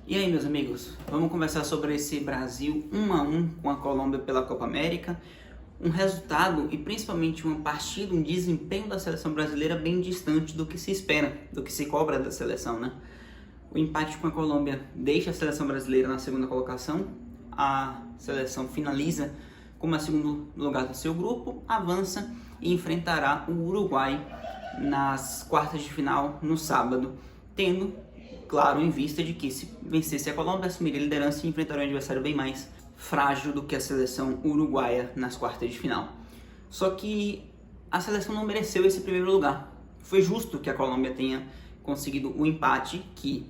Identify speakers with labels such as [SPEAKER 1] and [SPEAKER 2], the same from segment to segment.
[SPEAKER 1] E aí, meus amigos, vamos conversar sobre esse Brasil 1-1 com a Colômbia pela Copa América. Um resultado e principalmente uma partida, um desempenho da seleção brasileira bem distante do que se espera, do que se cobra da seleção, né? O empate com a Colômbia deixa a seleção brasileira na segunda colocação. A seleção finaliza como a segundo lugar do seu grupo, avança e enfrentará o Uruguai nas quartas de final no sábado, tendo claro em vista de que se vencesse a Colômbia, assumiria a liderança e enfrentaria um adversário bem mais frágil do que a seleção uruguaia nas quartas de final. Só que a seleção não mereceu esse primeiro lugar. Foi justo que a Colômbia tenha conseguido o empate, que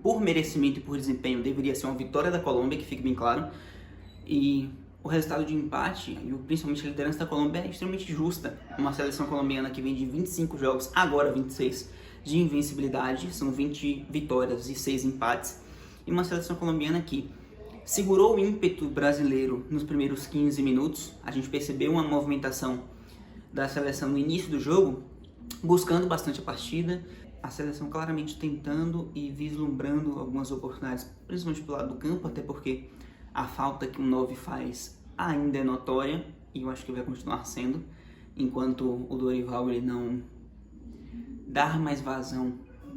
[SPEAKER 1] por merecimento e por desempenho deveria ser uma vitória da Colômbia, que fique bem claro. E o resultado de empate, e principalmente a liderança da Colômbia, é extremamente justa. Uma seleção colombiana que vem de 25 jogos, agora 26, de invencibilidade, são 20 vitórias e 6 empates, e uma seleção colombiana que segurou o ímpeto brasileiro nos primeiros 15 minutos. A gente percebeu uma movimentação da seleção no início do jogo, buscando bastante a partida, a seleção claramente tentando e vislumbrando algumas oportunidades, principalmente pelo lado do campo, até porque a falta que um 9 faz ainda é notória, e eu acho que vai continuar sendo, enquanto o Dorival ele não dar mais vazão,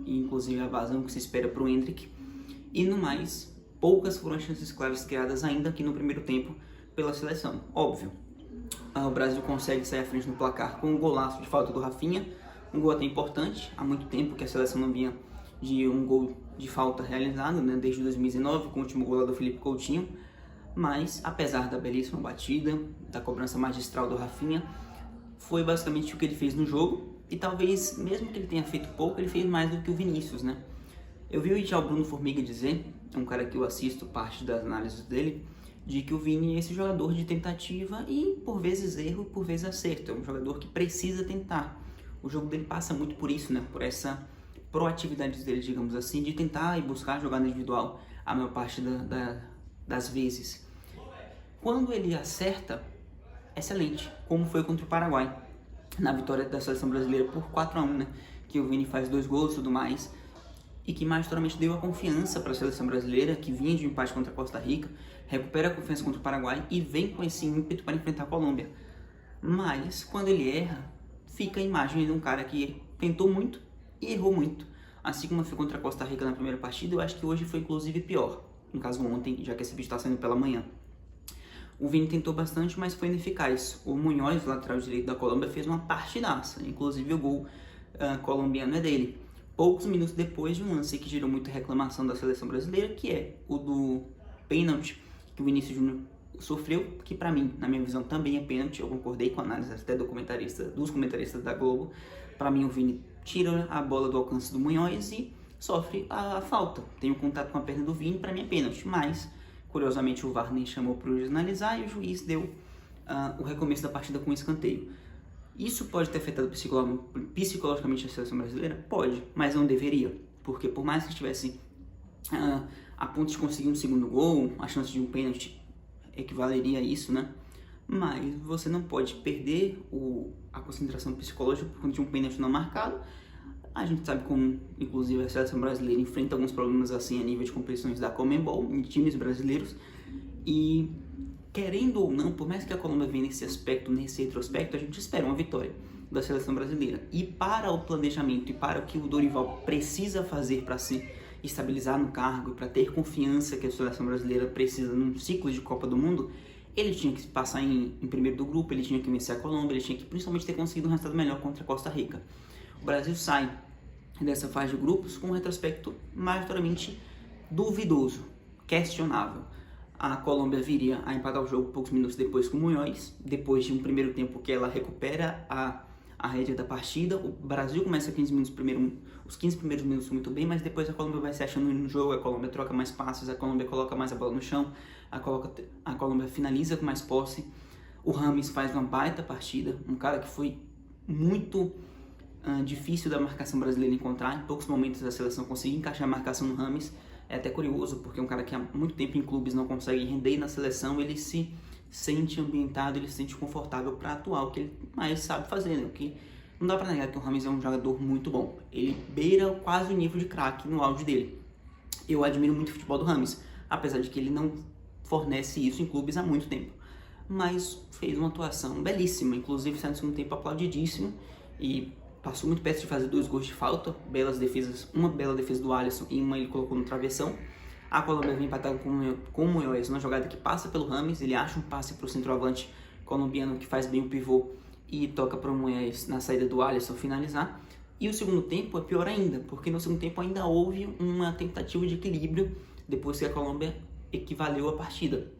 [SPEAKER 1] inclusive a vazão que se espera para o Endrick. E no mais, poucas foram as chances claras criadas ainda aqui no primeiro tempo pela seleção. Óbvio, o Brasil consegue sair à frente no placar com um golaço de falta do Rafinha, um gol até importante. Há muito tempo que a seleção não vinha de um gol de falta realizado, né? Desde 2019, com o último gol lá do Felipe Coutinho. Mas, apesar da belíssima batida, da cobrança magistral do Rafinha, foi basicamente o que ele fez no jogo. E talvez, mesmo que ele tenha feito pouco, ele fez mais do que o Vinícius, né? Eu vi o Bruno Formiga dizer, um cara que eu assisto parte das análises dele, de que o Vini é esse jogador de tentativa e por vezes erro, por vezes acerto. É um jogador que precisa tentar. O jogo dele passa muito por isso, né? Por essa proatividade dele, digamos assim, de tentar e buscar jogada individual a maior parte das vezes. Quando ele acerta, excelente, como foi contra o Paraguai, na vitória da seleção brasileira por 4-1, né? Que o Vini faz 2 gols e tudo mais, e que majormente deu a confiança para a seleção brasileira, que vinha de um empate contra a Costa Rica, recupera a confiança contra o Paraguai e vem com esse ímpeto para enfrentar a Colômbia. Mas, quando ele erra, fica a imagem de um cara que tentou muito e errou muito. Assim como foi contra a Costa Rica na primeira partida, eu acho que hoje foi inclusive pior. No caso ontem, já que esse vídeo está saindo pela manhã. O Vini tentou bastante, mas foi ineficaz. O Munhoz, lateral direito da Colômbia, fez uma partidaça. Inclusive o gol colombiano é dele. Poucos minutos depois de um lance que gerou muita reclamação da seleção brasileira, que é o do pênalti que o Vinícius Júnior sofreu, que para mim, na minha visão, também é pênalti. Eu concordei com a análise até dos comentaristas da Globo. Para mim, o Vini tira a bola do alcance do Munhoz e sofre a falta. Tem um contato com a perna do Vini, para mim é pênalti, mas curiosamente, o VAR nem chamou para o juiz analisar e o juiz deu o recomeço da partida com um escanteio. Isso pode ter afetado psicologicamente a seleção brasileira? Pode, mas não deveria. Porque por mais que estivesse a ponto de conseguir um segundo gol, a chance de um pênalti equivaleria a isso, né? Mas você não pode perder a concentração psicológica por conta de um pênalti não marcado. A gente sabe como, inclusive, a seleção brasileira enfrenta alguns problemas assim a nível de competições da Conmebol, em times brasileiros. E, querendo ou não, por mais que a Colômbia venha nesse retrospecto, a gente espera uma vitória da seleção brasileira. E para o planejamento e para o que o Dorival precisa fazer para se estabilizar no cargo e para ter confiança que a seleção brasileira precisa num ciclo de Copa do Mundo, ele tinha que passar em primeiro do grupo, ele tinha que vencer a Colômbia, ele tinha que principalmente ter conseguido um resultado melhor contra a Costa Rica. O Brasil sai dessa fase de grupos com um retrospecto majoritariamente duvidoso, questionável. A Colômbia viria a empatar o jogo poucos minutos depois com o Munhoz, depois de um primeiro tempo que ela recupera a rédea da partida. O Brasil começa os 15 primeiros minutos muito bem, mas depois a Colômbia vai se achando no jogo, a Colômbia troca mais passes, a Colômbia coloca mais a bola no chão, a Colômbia finaliza com mais posse. O Rames faz uma baita partida, um cara que foi muito difícil da marcação brasileira encontrar. Em poucos momentos a seleção conseguiu encaixar a marcação no Rames. É até curioso, porque é um cara que há muito tempo em clubes não consegue render, e na seleção ele se sente ambientado, ele se sente confortável para atuar, o que ele mais sabe fazer, né? O que não dá para negar que o Rames é um jogador muito bom. Ele beira quase o nível de craque no auge dele. Eu admiro muito o futebol do Rames, apesar de que ele não fornece isso em clubes há muito tempo. Mas fez uma atuação belíssima, inclusive saiu no segundo tempo aplaudidíssimo e passou muito perto de fazer 2 gols de falta, belas defesas, uma bela defesa do Alisson e uma ele colocou no travessão. A Colômbia vem empatada com o Moisés, uma jogada que passa pelo Rames, ele acha um passe para o centroavante colombiano que faz bem o pivô e toca para o Moisés na saída do Alisson finalizar. E o segundo tempo é pior ainda, porque no segundo tempo ainda houve uma tentativa de equilíbrio depois que a Colômbia equivaleu a partida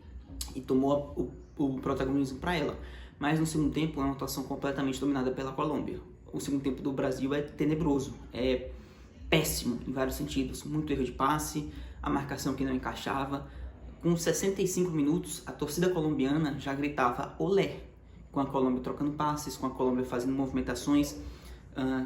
[SPEAKER 1] e tomou o protagonismo para ela. Mas no segundo tempo é uma atuação completamente dominada pela Colômbia. O segundo tempo do Brasil é tenebroso, é péssimo em vários sentidos, muito erro de passe, a marcação que não encaixava. Com 65 minutos, a torcida colombiana já gritava olé, com a Colômbia trocando passes, com a Colômbia fazendo movimentações,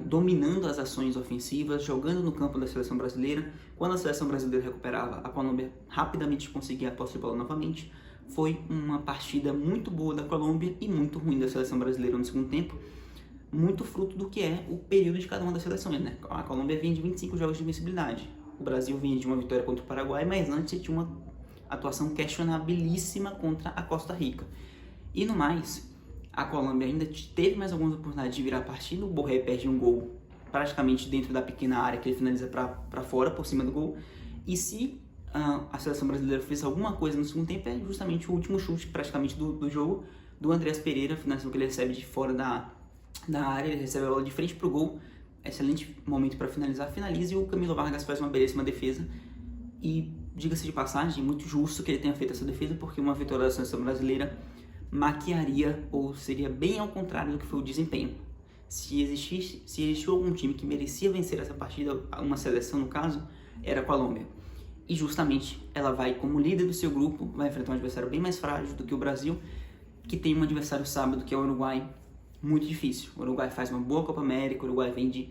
[SPEAKER 1] dominando as ações ofensivas, jogando no campo da seleção brasileira. Quando a seleção brasileira recuperava, a Colômbia rapidamente conseguia a posse de bola novamente. Foi uma partida muito boa da Colômbia e muito ruim da seleção brasileira no segundo tempo, muito fruto do que é o período de cada uma das seleções, né? A Colômbia vinha de 25 jogos de invencibilidade, o Brasil vinha de uma vitória contra o Paraguai, mas antes tinha uma atuação questionabilíssima contra a Costa Rica. E no mais, a Colômbia ainda teve mais algumas oportunidades de virar a partida. O Borré perde um gol praticamente dentro da pequena área que ele finaliza para fora, por cima do gol. E se a seleção brasileira fez alguma coisa no segundo tempo, é justamente o último chute praticamente do jogo do Andreas Pereira, finalização que ele recebe de fora da área, ele recebe a bola de frente para o gol. Excelente momento para finalizar, finaliza, e o Camilo Vargas faz uma belíssima defesa. E diga-se de passagem, muito justo que ele tenha feito essa defesa, porque uma vitória da seleção brasileira maquiaria, ou seria bem ao contrário do que foi o desempenho. Se existiu algum time que merecia vencer essa partida, uma seleção no caso, era a Colômbia. E justamente ela vai como líder do seu grupo, vai enfrentar um adversário bem mais frágil do que o Brasil, que tem um adversário sábado, que é o Uruguai, muito difícil. O Uruguai faz uma boa Copa América, o Uruguai vem de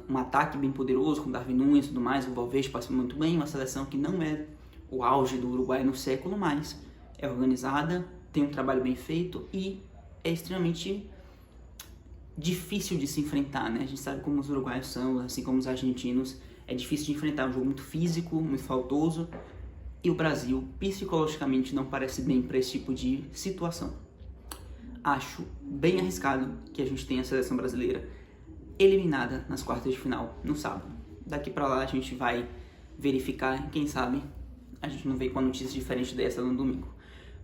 [SPEAKER 1] um ataque bem poderoso, com Darwin Núñez e tudo mais, o Valverde passa muito bem, uma seleção que não é o auge do Uruguai no século, mas é organizada, tem um trabalho bem feito e é extremamente difícil de se enfrentar, né? A gente sabe como os uruguaios são, assim como os argentinos, é difícil de enfrentar, é um jogo muito físico, muito faltoso, e o Brasil psicologicamente não parece bem para esse tipo de situação. Acho bem arriscado que a gente tenha a seleção brasileira eliminada nas quartas de final no sábado. Daqui para lá a gente vai verificar, quem sabe a gente não vem com uma notícia diferente dessa no domingo.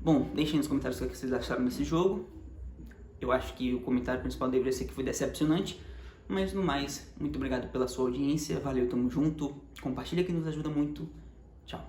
[SPEAKER 1] Bom, deixem nos comentários o que vocês acharam desse jogo. Eu acho que o comentário principal deveria ser que foi decepcionante, mas no mais, muito obrigado pela sua audiência, valeu, tamo junto, compartilha que nos ajuda muito, tchau.